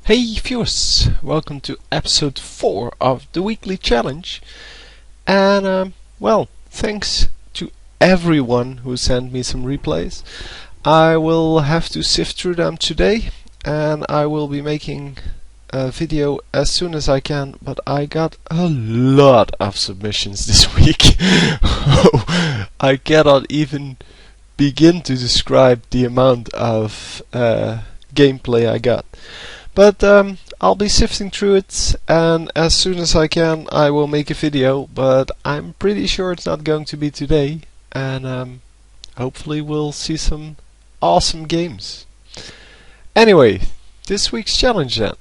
Hey viewers, welcome to episode 4 of the weekly challenge. And well, thanks to everyone who sent me some replays. I will have to sift through them today, and I will be making a video as soon as I can, but I got a lot of submissions this week. I cannot even begin to describe the amount of gameplay I got. But I'll be sifting through it, and as soon as I can I will make a video, but I'm pretty sure it's not going to be today, and hopefully we'll see some awesome games. Anyway, this week's challenge then.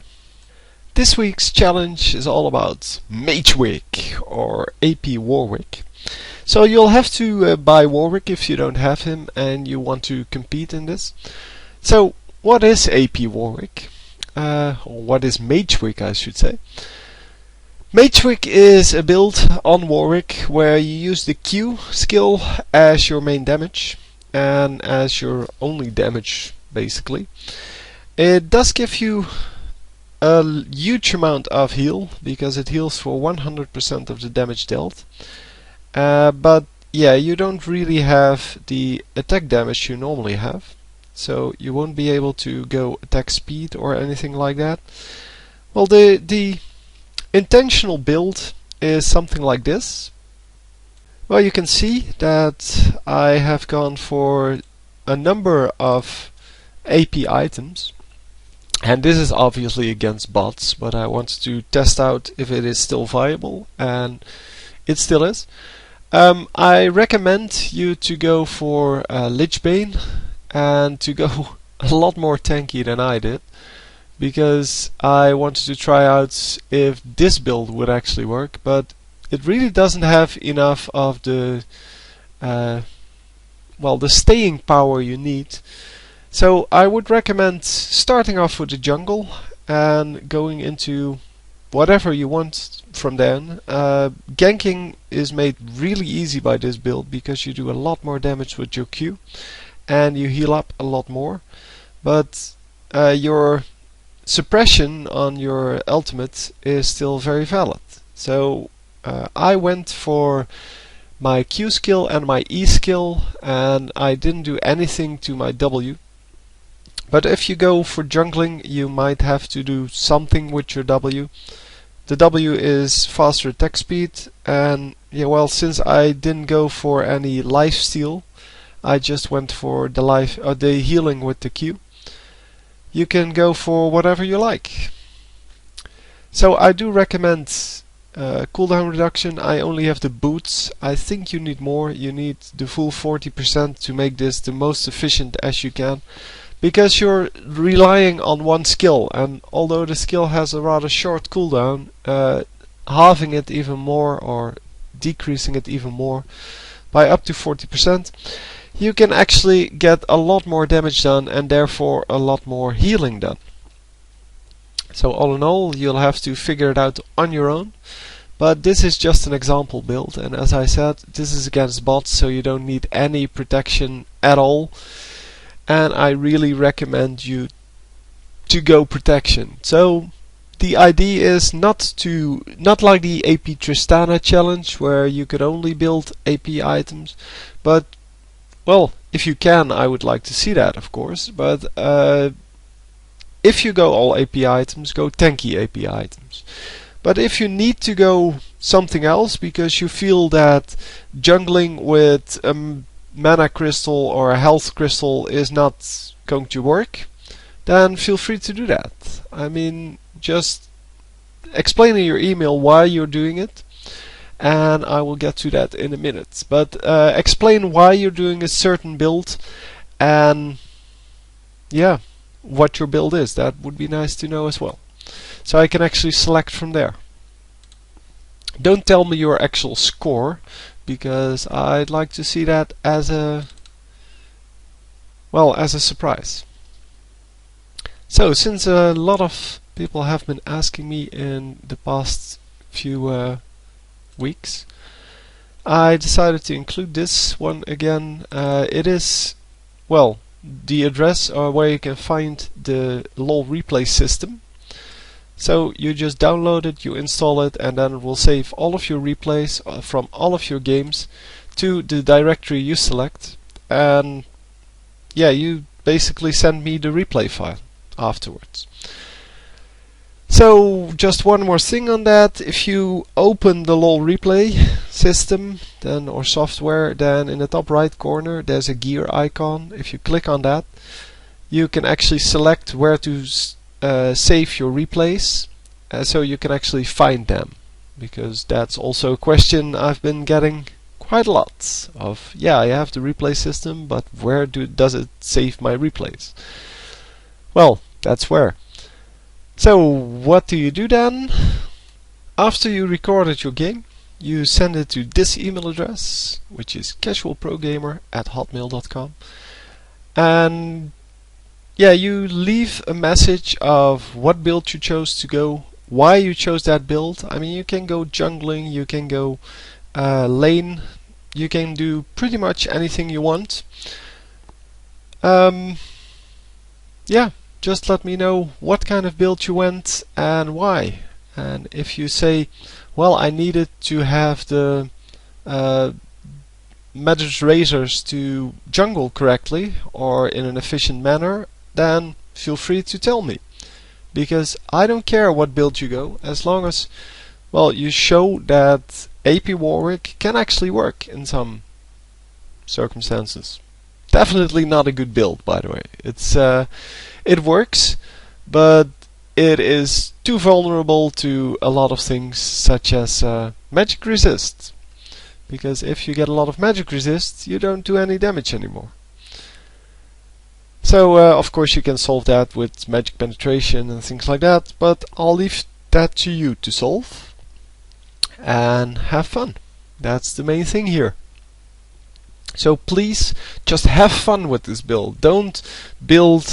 This week's challenge is all about Magewick, or AP Warwick. So you'll have to buy Warwick if you don't have him and you want to compete in this. So what is AP Warwick? Or what is Magewick, I should say. Magewick is a build on Warwick where you use the Q skill as your main damage and as your only damage, basically. It does give you a huge amount of heal because it heals for 100% of the damage dealt. But yeah, you don't really have the attack damage you normally have. So you won't be able to go attack speed or anything like that. Well, the intentional build is something like this. Well, you can see that I have gone for a number of AP items, and this is obviously against bots, but I wanted to test out if it is still viable, and it still is. I recommend you to go for Lichbane and to go a lot more tanky than I did, because I wanted to try out if this build would actually work, but it really doesn't have enough of the well, the staying power you need. So I would recommend starting off with the jungle and going into whatever you want from then. Ganking is made really easy by this build because you do a lot more damage with your Q and you heal up a lot more, but your suppression on your ultimate is still very valid. So I went for my Q skill and my E skill, and I didn't do anything to my W. But if you go for jungling, you might have to do something with your W. The W is faster attack speed, and yeah, well, since I didn't go for any lifesteal, I just went for the healing with the Q. You can go for whatever you like. So I do recommend cooldown reduction. I only have the boots. I think you need more. You need the full 40% to make this the most efficient as you can, because you're relying on one skill, and although the skill has a rather short cooldown, halving it even more or decreasing it even more by up to 40%, you can actually get a lot more damage done and therefore a lot more healing done. So all in all, you'll have to figure it out on your own, but this is just an example build, and as I said, this is against bots, so you don't need any protection at all, and I really recommend you to go protection. So the idea is not like the AP Tristana challenge where you could only build AP items, but well, if you can, I would like to see that, of course, but if you go all AP items, go tanky AP items. But if you need to go something else because you feel that jungling with a mana crystal or a health crystal is not going to work, then feel free to do that. I mean, just explain in your email why you're doing it, and I will get to that in a minute. But explain why you're doing a certain build, and yeah, what your build is. That would be nice to know as well, so I can actually select from there. Don't tell me your actual score, because I'd like to see that as a surprise. So since a lot of people have been asking me in the past few weeks, I decided to include this one again. It is, well, the address where you can find the LoL replay system. So you just download it, you install it, and then it will save all of your replays from all of your games to the directory you select. And yeah, you basically send me the replay file afterwards. So just one more thing on that: if you open the LoL replay system then or software, then in the top right corner there's a gear icon. If you click on that, you can actually select where to save your replays, so you can actually find them, because that's also a question I've been getting quite a lot of. Yeah, I have the replay system, but where does it save my replays? Well, that's where. So what do you do then? After you recorded your game, you send it to this email address, which is casualprogamer@hotmail.com, and yeah, you leave a message of what build you chose to go, why you chose that build. I mean, you can go jungling, you can go lane, you can do pretty much anything you want. Yeah, just let me know what kind of build you went and why. And if you say, well, I needed to have the Magic razors to jungle correctly or in an efficient manner, then feel free to tell me, because I don't care what build you go, as long as, well, you show that AP Warwick can actually work in some circumstances. Definitely not a good build, by the way. It works, but it is too vulnerable to a lot of things, such as magic resist. Because if you get a lot of magic resist, you don't do any damage anymore. So of course you can solve that with magic penetration and things like that, but I'll leave that to you to solve and have fun. That's the main thing here. So please just have fun with this build. Don't build,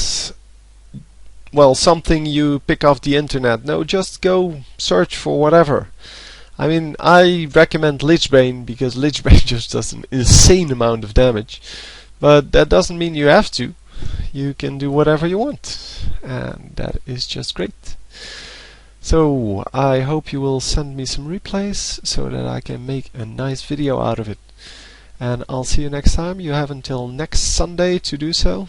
well, something you pick off the internet. No, just go search for whatever. I mean, I recommend Lichbane because Lichbane just does an insane amount of damage. But that doesn't mean you have to. You can do whatever you want. And that is just great. So, I hope you will send me some replays so that I can make a nice video out of it. And I'll see you next time. You have until next Sunday to do so.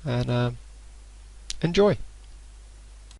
And enjoy.